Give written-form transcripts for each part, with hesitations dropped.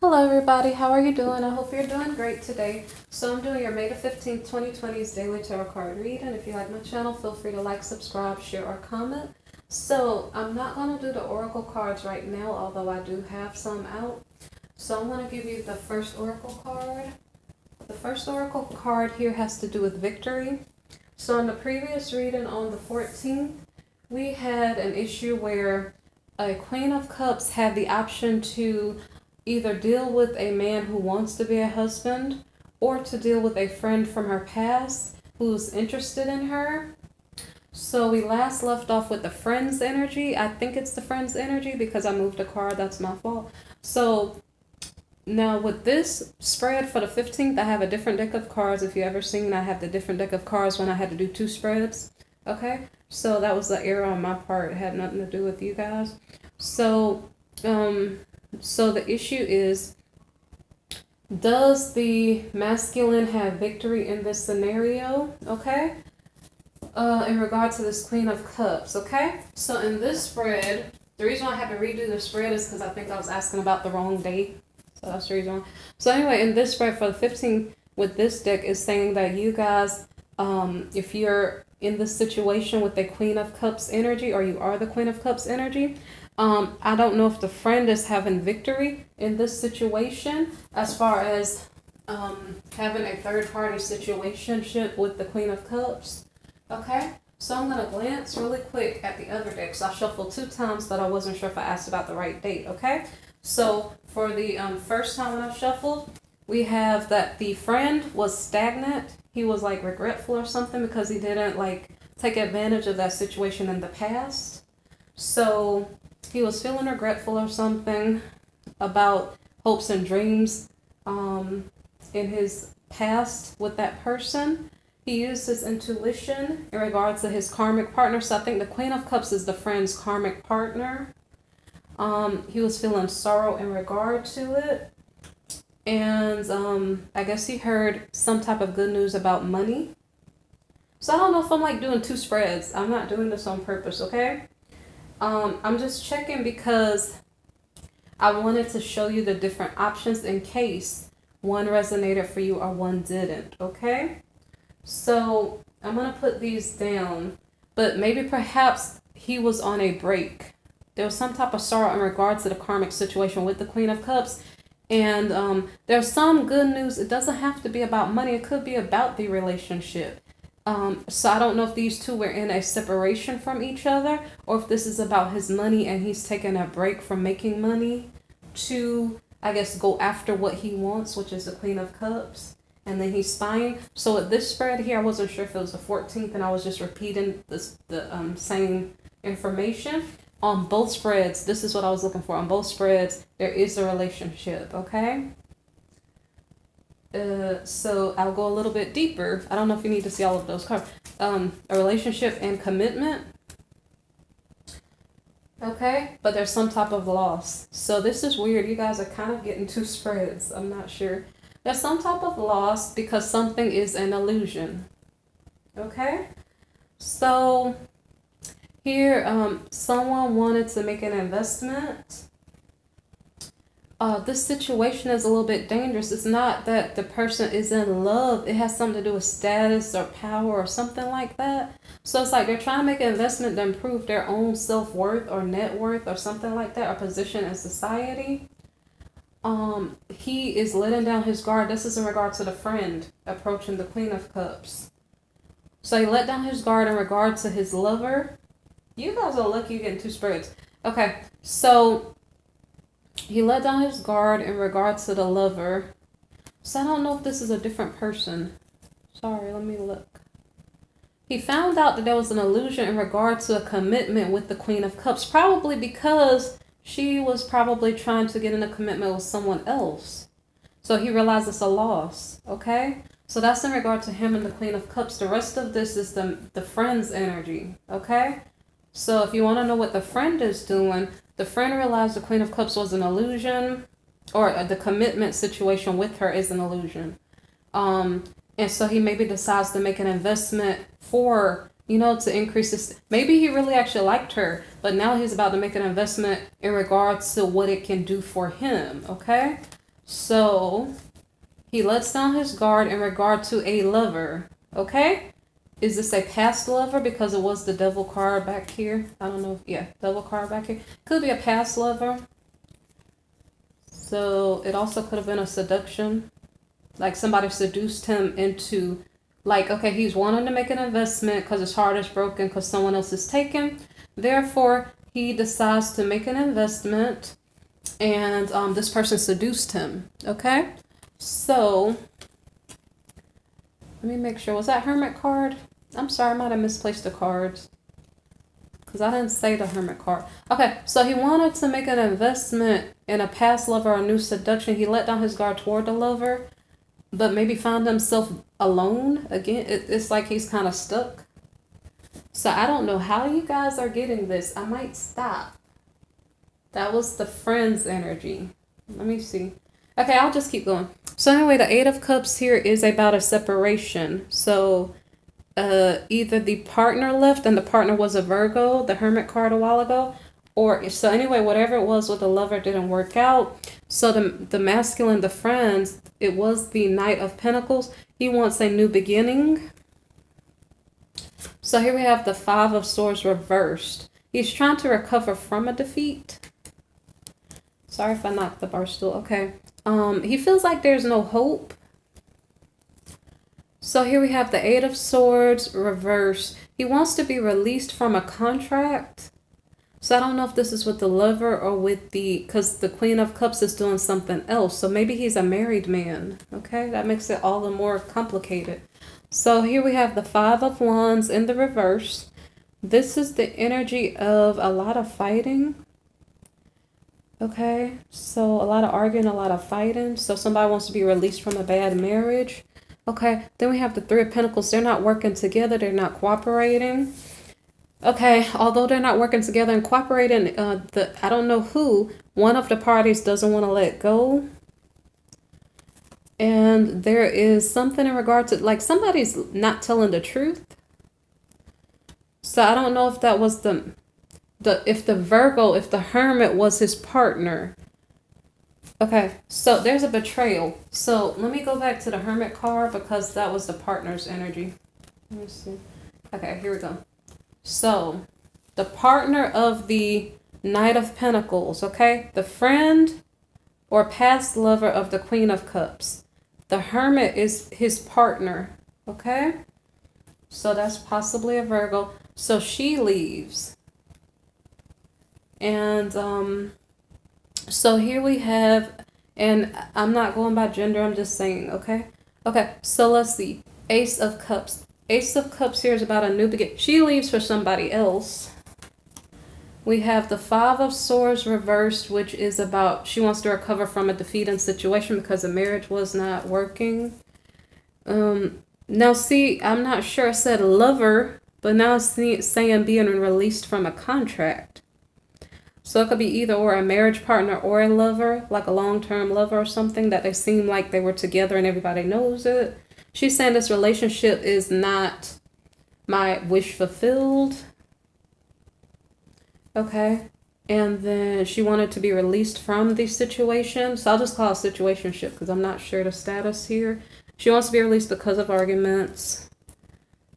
Hello everybody, how are you doing? I hope you're doing great today. So I'm doing your May the 15th, 2020's Daily Tarot Card reading. If you like my channel, feel free to like, subscribe, share, or comment. So I'm not going to do the Oracle cards right now, although I do have some out. So I'm going to give you the first Oracle card. The first Oracle card here has to do with victory. So in the previous reading on the 14th, we had an issue where a Queen of Cups had the option to either deal with a man who wants to be a husband or to deal with a friend from her past who's interested in her. So we last left off with the friend's energy. I think it's the friend's energy because I moved a card. That's my fault. So now with this spread for the 15th, I have a different deck of cards. If you ever seen, I have the different deck of cards when I had to do two spreads. Okay, so that was the error on my part. It had nothing to do with you guys. So the issue is, does the masculine have victory in this scenario? Okay. In regard to this Queen of Cups, okay? So in this spread, the reason why I had to redo the spread is because I think I was asking about the wrong date. So that's the reason why. So anyway, in this spread for the 15 with this deck is saying that you guys, if you're in this situation with the Queen of Cups energy, or you are the Queen of Cups energy, I don't know if the friend is having victory in this situation as far as having a third party situationship with the Queen of Cups. Okay, so I'm going to glance really quick at the other decks. I shuffled 2 times, but I wasn't sure if I asked about the right date. Okay, so for the first time when I shuffled, we have that the friend was stagnant. He was like regretful or something because he didn't like take advantage of that situation in the past. So he was feeling regretful or something about hopes and dreams in his past with that person. He used his intuition in regards to his karmic partner. So I think the Queen of Cups is the friend's karmic partner. He was feeling sorrow in regard to it. And I guess he heard some type of good news about money. So I don't know if I'm like doing 2 spreads. I'm not doing this on purpose, okay? I'm just checking because I wanted to show you the different options in case one resonated for you or one didn't, okay? So I'm going to put these down, but maybe perhaps he was on a break. There was some type of sorrow in regards to the karmic situation with the Queen of Cups. And there's some good news. It doesn't have to be about money. It could be about the relationship. So I don't know if these two were in a separation from each other or if this is about his money and he's taking a break from making money to, I guess, go after what he wants, which is the Queen of Cups. And then he's spying. So with this spread here, I wasn't sure if it was the 14th and I was just repeating the same information. On both spreads, this is what I was looking for. On both spreads, there is a relationship, okay? So I'll go a little bit deeper. I don't know if you need to see all of those cards. A relationship and commitment. Okay, but there's some type of loss. So this is weird. You guys are kind of getting 2 spreads. I'm not sure. There's some type of loss because something is an illusion. Okay, so here, someone wanted to make an investment. This situation is a little bit dangerous. It's not that the person is in love. It has something to do with status or power or something like that. So it's like they're trying to make an investment to improve their own self-worth or net worth or something like that, or position in society. He is letting down his guard. This is in regard to the friend approaching the Queen of Cups. So he let down his guard in regard to his lover. You guys are lucky you're getting 2 spreads. Okay, so he let down his guard in regard to the lover. So I don't know if this is a different person. Sorry, let me look. He found out that there was an illusion in regard to a commitment with the Queen of Cups, probably because she was probably trying to get in a commitment with someone else. So he realized it's a loss, okay? So that's in regard to him and the Queen of Cups. The rest of this is the friend's energy, okay? So if you want to know what the friend is doing, the friend realized the Queen of Cups was an illusion, or the commitment situation with her is an illusion. And so he maybe decides to make an investment for, to increase this. Maybe he really actually liked her, but now he's about to make an investment in regards to what it can do for him, okay? So he lets down his guard in regard to a lover. Okay? Is this a past lover? Because it was the devil card back here. I don't know. Yeah, devil card back here. Could be a past lover. So it also could have been a seduction. Like somebody seduced him into, like, okay, he's wanting to make an investment because his heart is broken because someone else is taken. Therefore, he decides to make an investment, and this person seduced him. Okay? So, let me make sure. Was that Hermit card? I'm sorry, I might have misplaced the cards because I didn't say the Hermit card. Okay, so he wanted to make an investment in a past lover or a new seduction. He let down his guard toward the lover, but maybe found himself alone again. It's like he's kind of stuck. So I don't know how you guys are getting this. I might stop. That was the friend's energy. Let me see. Okay, I'll just keep going. So anyway, the Eight of Cups here is about a separation. So either the partner left and the partner was a Virgo, the Hermit card a while ago, or so anyway, whatever it was with the lover didn't work out. So the masculine, the friends, it was the Knight of Pentacles. He wants a new beginning. So here we have the Five of Swords reversed. He's trying to recover from a defeat. Sorry if I knocked the bar stool. Okay. He feels like there's no hope. So here we have the Eight of Swords reversed. He wants to be released from a contract. So I don't know if this is with the lover or with because the Queen of Cups is doing something else. So maybe he's a married man. Okay, that makes it all the more complicated. So here we have the Five of Wands in the reverse. This is the energy of a lot of fighting. Okay, so a lot of arguing, a lot of fighting. So somebody wants to be released from a bad marriage. Okay, then we have the Three of Pentacles. They're not working together. They're not cooperating. Okay, although they're not working together and cooperating, I don't know who, one of the parties doesn't want to let go. And there is something in regard to, like, somebody's not telling the truth. So I don't know if that was if the Hermit was his partner. Okay, so there's a betrayal. So let me go back to the Hermit card because that was the partner's energy. Let me see. Okay, here we go. So the partner of the Knight of Pentacles, okay? The friend or past lover of the Queen of Cups. The Hermit is his partner, okay? So that's possibly a Virgo. So she leaves. And so here we have, and I'm not going by gender, I'm just saying, okay? Okay, so let's see. Ace of Cups. Ace of Cups here is about a new beginning. She leaves for somebody else. We have the Five of Swords reversed, which is about she wants to recover from a defeating situation because the marriage was not working. Now see, I'm not sure. It said lover, but now it's saying being released from a contract. So it could be either or a marriage partner or a lover, like a long-term lover or something that they seem like they were together and everybody knows it. She's saying this relationship is not my wish fulfilled. Okay. And then she wanted to be released from the situation. So I'll just call it a situationship because I'm not sure the status here. She wants to be released because of arguments.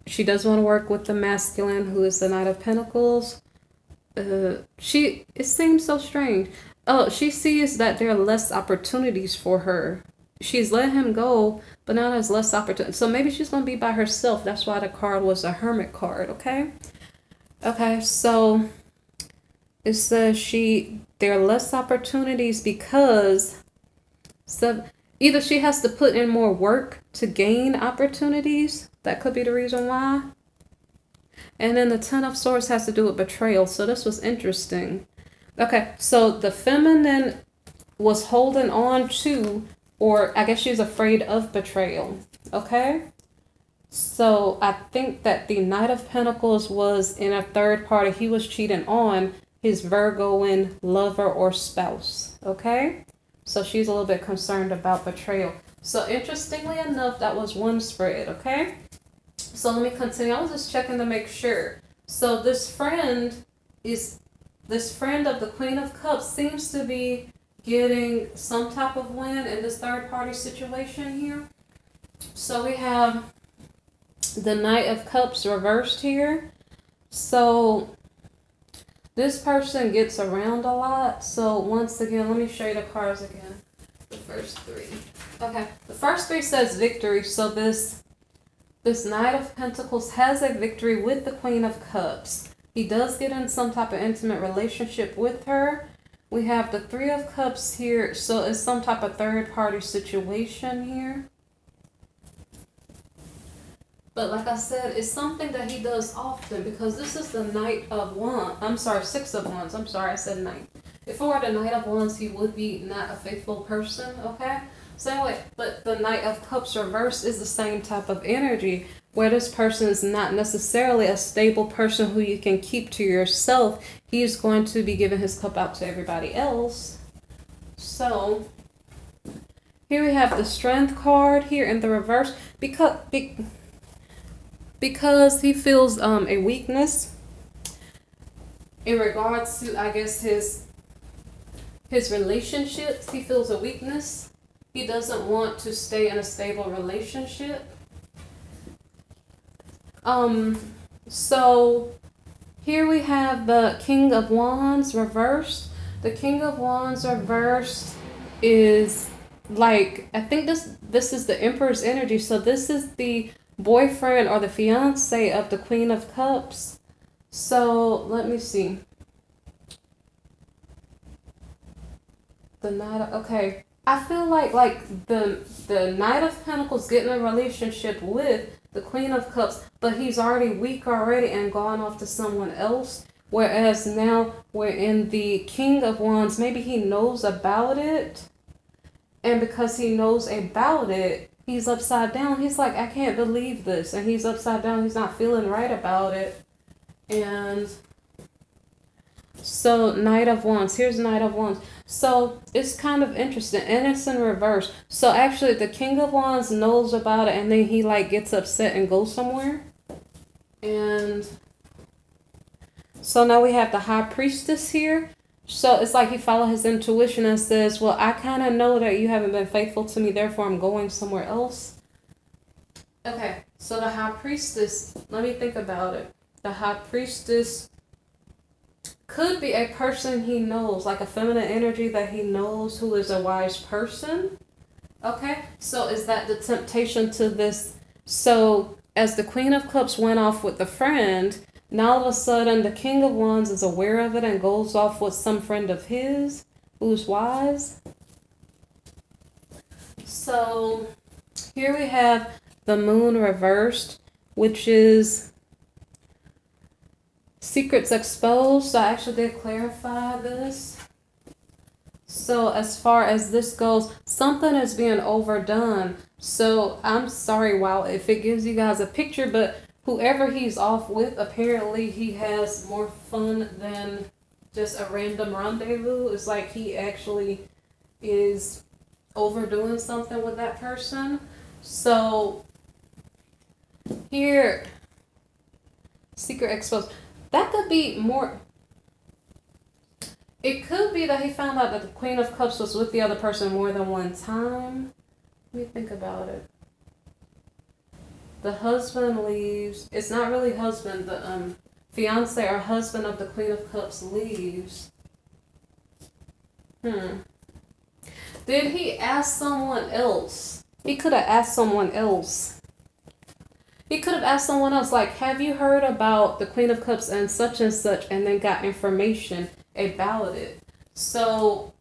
She does want to work with the masculine, who is the Knight of Pentacles. It seems so strange. Oh, she sees that there are less opportunities for her. She's let him go, but now there's less opportunity. So maybe she's going to be by herself. That's why the card was a Hermit card, okay? Okay, so it says there are less opportunities because either she has to put in more work to gain opportunities. That could be the reason why. And then the Ten of Swords has to do with betrayal. So this was interesting. Okay, so the feminine was holding on to, or I guess she's afraid of betrayal. Okay? So I think that the Knight of Pentacles was in a third party. He was cheating on his Virgoan lover or spouse. Okay? So she's a little bit concerned about betrayal. So interestingly enough, that was one spread. Okay? So let me continue. I was just checking to make sure. So this friend of the Queen of Cups seems to be getting some type of win in this third party situation here. So we have the Knight of Cups reversed here. So this person gets around a lot. So once again, let me show you the cards again. The first three. Okay, the first three says victory. So this Knight of Pentacles has a victory with the Queen of Cups. He does get in some type of intimate relationship with her. We have the Three of Cups here. So it's some type of third party situation here. But like I said, it's something that he does often because this is the Knight of Wands. I'm sorry, Six of Wands. I'm sorry, I said Knight. If it were the Knight of Wands, he would be not a faithful person, okay? So anyway, but the Knight of Cups reversed is the same type of energy where this person is not necessarily a stable person who you can keep to yourself. He is going to be giving his cup out to everybody else. So here we have the Strength card here in the reverse because he feels a weakness in regards to, I guess, his relationships. He feels a weakness. He doesn't want to stay in a stable relationship. So here we have the King of Wands reversed. The King of Wands reversed is like, I think this is the Emperor's energy. So this is the boyfriend or the fiance of the Queen of Cups. So let me see. The Knight of, okay. I feel like the Knight of Pentacles getting a relationship with the Queen of Cups, but he's already weak already and gone off to someone else. Whereas now we're in the King of Wands. Maybe he knows about it. And because he knows about it, he's upside down. He's like, I can't believe this. And he's upside down. He's not feeling right about it. And so Knight of Wands. Here's Knight of Wands. So it's kind of interesting. And it's in reverse. So actually the King of Wands knows about it. And then he like gets upset and goes somewhere. And so now we have the High Priestess here. So it's like he followed his intuition and says, well, I kind of know that you haven't been faithful to me, therefore I'm going somewhere else. Okay, so the High Priestess, let me think about it. The High Priestess could be a person he knows, like a feminine energy that he knows who is a wise person. Okay, so is that the temptation to this? So as the Queen of Cups went off with the friend, now all of a sudden the King of Wands is aware of it and goes off with some friend of his who's wise. So here we have the Moon reversed, which is secrets exposed. So I actually did clarify this. So as far as this goes, something is being overdone. So I'm sorry, wow, if it gives you guys a picture, but whoever he's off with, apparently he has more fun than just a random rendezvous. It's like he actually is overdoing something with that person. So here, secret exposed. That could be more. It could be that he found out that the Queen of Cups was with the other person more than one time. Let me think about it. The husband leaves. It's not really husband. The fiance or husband of the Queen of Cups leaves. Did he ask someone else? He could have asked someone else. He could have asked someone else, like, have you heard about the Queen of Cups and such, and then got information about it. So,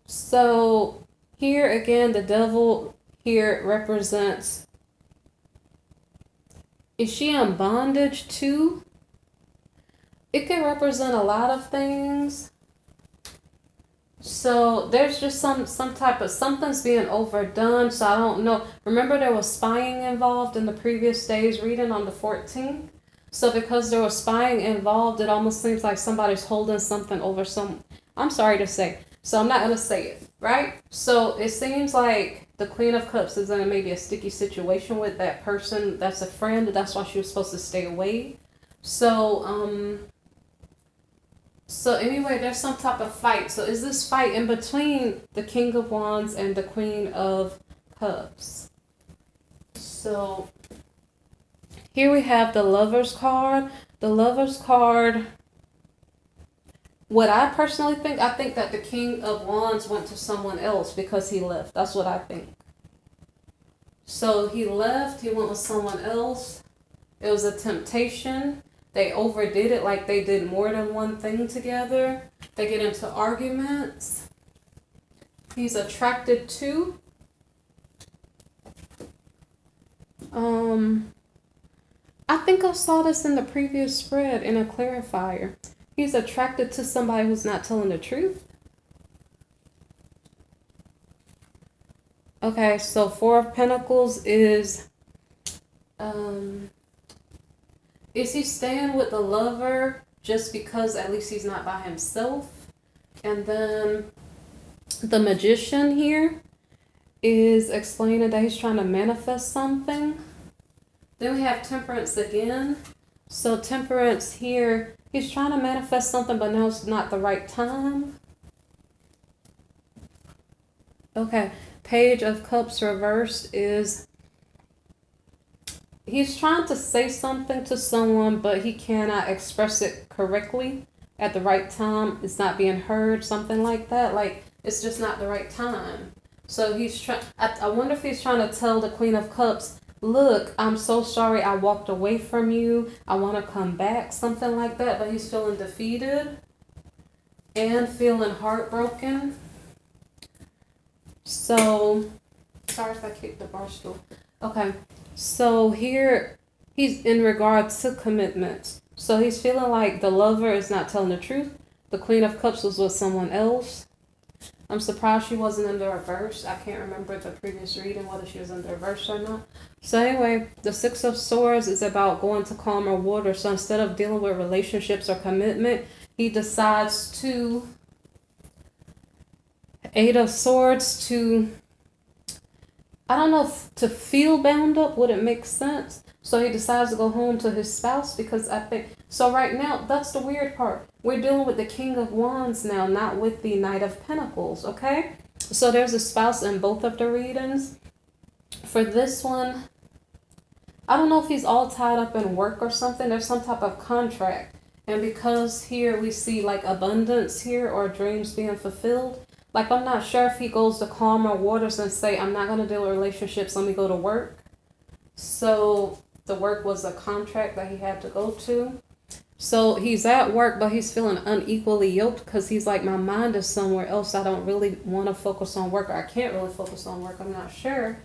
so here again, the devil here represents, is she in bondage too? It can represent a lot of things. So there's just some type of, something's being overdone. So I don't know. Remember there was spying involved in the previous day's reading on the 14th. So because there was spying involved, it almost seems like somebody's holding something over some, I'm sorry to say. So I'm not going to say it, right? So it seems like the Queen of Cups is in maybe a sticky situation with that person that's a friend. That's why she was supposed to stay away. So, So anyway, there's some type of fight. So is this fight in between the King of Wands and the Queen of Cups? So here we have the Lover's card. The Lover's card, what I personally think, I think that the King of Wands went to someone else because he left. That's what I think. So he left, he went with someone else. It was a temptation. They overdid it, like they did more than one thing together. They get into arguments. He's attracted to. I think I saw this in the previous spread in a clarifier. He's attracted to somebody who's not telling the truth. Okay, so Four of Pentacles is he staying with the lover just because at least he's not by himself? And then the Magician here is explaining that he's trying to manifest something. Then we have Temperance again. So Temperance here, he's trying to manifest something, but now it's not the right time. Okay, Page of Cups reversed is he's trying to say something to someone, but he cannot express it correctly at the right time. It's not being heard, something like that. Like, it's just not the right time. So he's trying, I wonder if he's trying to tell the Queen of Cups, look, I'm so sorry I walked away from you. I want to come back, something like that. But he's feeling defeated and feeling heartbroken. So, sorry if I kicked the bar stool. Okay, so here he's in regards to commitments. So he's feeling like the lover is not telling the truth. The Queen of Cups was with someone else. I'm surprised she wasn't in the reverse. I can't remember the previous reading, whether she was in the reverse or not. So anyway, the Six of Swords is about going to calmer water. So instead of dealing with relationships or commitment, he decides to, Eight of Swords, to, I don't know if to feel bound up, would it make sense? So he decides to go home to his spouse because I think, so right now, that's the weird part. We're dealing with the King of Wands now, not with the Knight of Pentacles, okay? So there's a spouse in both of the readings. For this one, I don't know if he's all tied up in work or something. There's some type of contract. And because here we see like abundance here or dreams being fulfilled, like I'm not sure if he goes to calmer waters and say, I'm not going to deal with relationships, let me go to work. So the work was a contract that he had to go to. So he's at work, but he's feeling unequally yoked because he's like, my mind is somewhere else. I don't really want to focus on work, or I can't really focus on work. I'm not sure.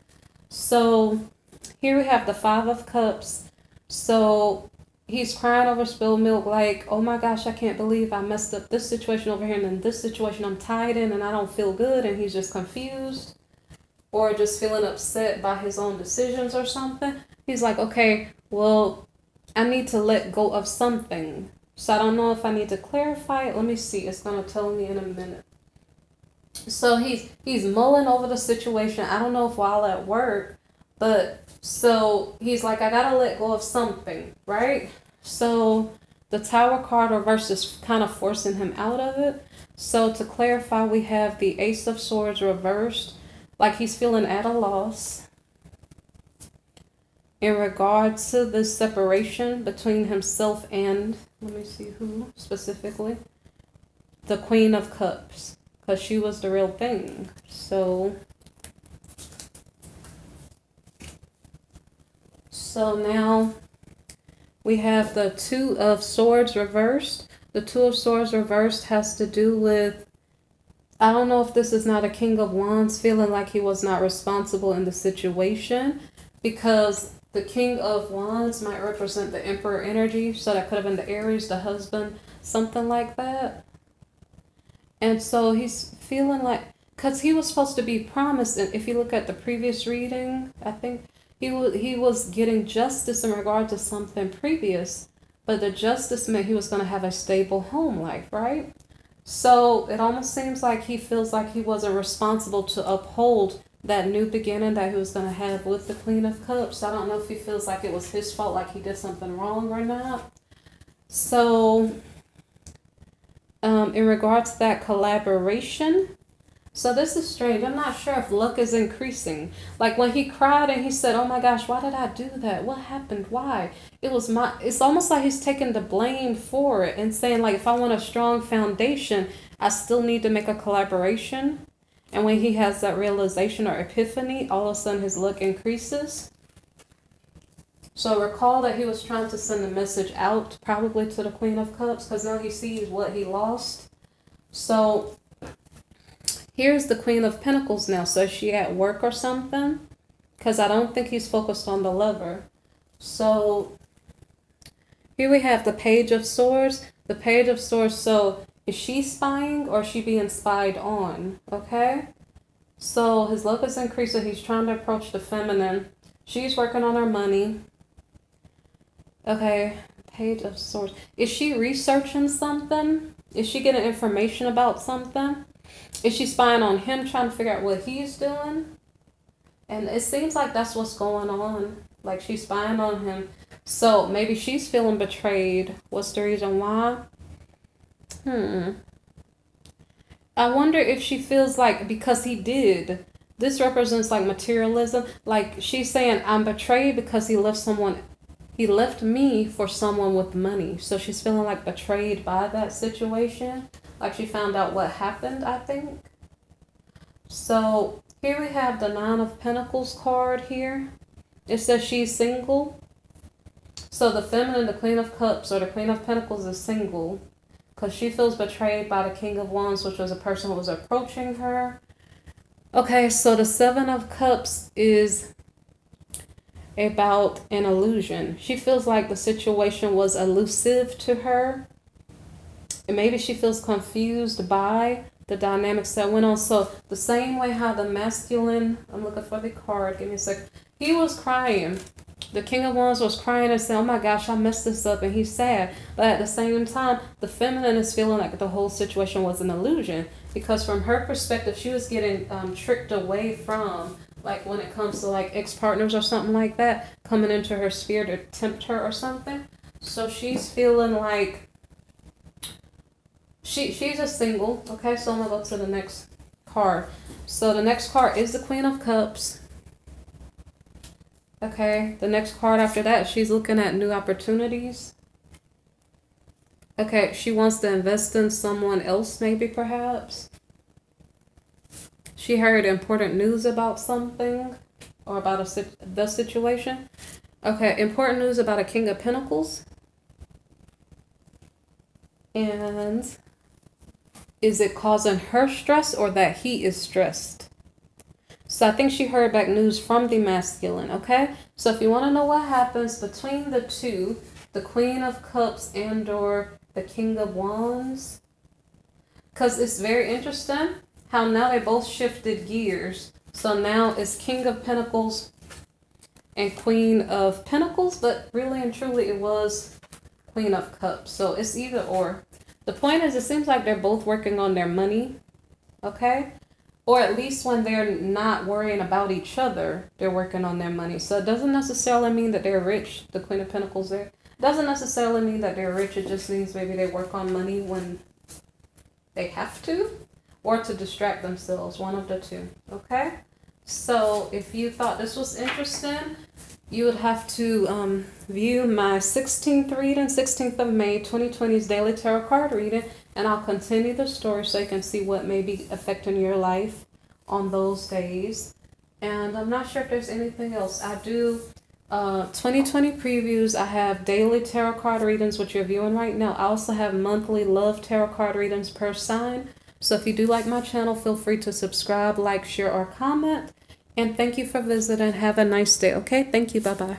So here we have the Five of Cups. So he's crying over spilled milk like, oh my gosh, I can't believe I messed up this situation over here. And then this situation I'm tied in and I don't feel good. And he's just confused or just feeling upset by his own decisions or something. He's like, okay, well, I need to let go of something. So I don't know if I need to clarify it. Let me see. It's going to tell me in a minute. So he's mulling over the situation. I don't know if while at work, but so he's like, I got to let go of something, right? So the Tower card reverse is kind of forcing him out of it. So to clarify, we have the Ace of Swords reversed. Like he's feeling at a loss in regards to this separation between himself and, let me see who specifically, the Queen of Cups, because she was the real thing. So now we have the Two of Swords reversed. The Two of Swords reversed has to do with, I don't know if this is not a King of Wands feeling like he was not responsible in the situation, because the King of Wands might represent the Emperor energy. So that could have been the Aries, the husband, something like that. And so he's feeling like, because he was supposed to be promised, and if you look at the previous reading, I think he was getting justice in regard to something previous, but the justice meant he was going to have a stable home life, right? So it almost seems like he feels like he wasn't responsible to uphold that new beginning that he was going to have with the Queen of Cups. I don't know if he feels like it was his fault, like he did something wrong or not. So in regards to that collaboration. So this is strange. I'm not sure if luck is increasing. Like when he cried and he said, "Oh my gosh, why did I do that? What happened? Why?" It's almost like he's taking the blame for it and saying like, if I want a strong foundation, I still need to make a collaboration. And when he has that realization or epiphany, all of a sudden his luck increases. So recall that he was trying to send a message out, probably to the Queen of Cups, because now he sees what he lost. So here's the Queen of Pentacles now. So is she at work or something? Because I don't think he's focused on the lover. So here we have the Page of Swords. The Page of Swords. So is she spying or is she being spied on? Okay. So his luck is increasing. He's trying to approach the feminine. She's working on her money. Okay. Page of Swords. Is she researching something? Is she getting information about something? Is she spying on him, trying to figure out what he's doing? And it seems like that's what's going on. Like she's spying on him. So maybe she's feeling betrayed. What's the reason why? I wonder if she feels like because he did. This represents like materialism. Like she's saying, I'm betrayed because he left me for someone with money. So she's feeling like betrayed by that situation. Like she found out what happened, I think. So here we have the Nine of Pentacles card here. It says she's single. So the feminine, the Queen of Cups or the Queen of Pentacles is single because she feels betrayed by the King of Wands, which was a person who was approaching her. Okay, so the Seven of Cups is about an illusion. She feels like the situation was elusive to her. And maybe she feels confused by the dynamics that went on. So the same way how the masculine, I'm looking for the card, give me a second. He was crying. The King of Wands was crying and saying, oh my gosh, I messed this up, and he's sad. But at the same time, the feminine is feeling like the whole situation was an illusion. Because from her perspective, she was getting tricked away from, like when it comes to like ex-partners or something like that, coming into her sphere to tempt her or something. So she's feeling like she's just single. Okay, so I'm going to go to the next card. So the next card is the Queen of Cups. Okay, the next card after that, she's looking at new opportunities. Okay, she wants to invest in someone else, maybe, perhaps. She heard important news about something or about the situation. Okay, important news about a King of Pentacles. And is it causing her stress or that he is stressed? So I think she heard back news from the masculine, okay? So if you want to know what happens between the two, the Queen of Cups and or the King of Wands, because it's very interesting how now they both shifted gears. So now it's King of Pentacles and Queen of Pentacles, but really and truly it was Queen of Cups. So it's either or. The point is, it seems like they're both working on their money, okay? Or at least when they're not worrying about each other, they're working on their money. So it doesn't necessarily mean that they're rich, the Queen of Pentacles there. It doesn't necessarily mean that they're rich. It just means maybe they work on money when they have to, or to distract themselves, one of the two, okay? So if you thought this was interesting, you would have to view my 16th reading, 16th of May, 2020's Daily Tarot Card reading, and I'll continue the story so you can see what may be affecting your life on those days. And I'm not sure if there's anything else. I do 2020 previews. I have daily tarot card readings, which you're viewing right now. I also have monthly love tarot card readings per sign. So if you do like my channel, feel free to subscribe, like, share, or comment. And thank you for visiting. Have a nice day, okay? Thank you. Bye-bye.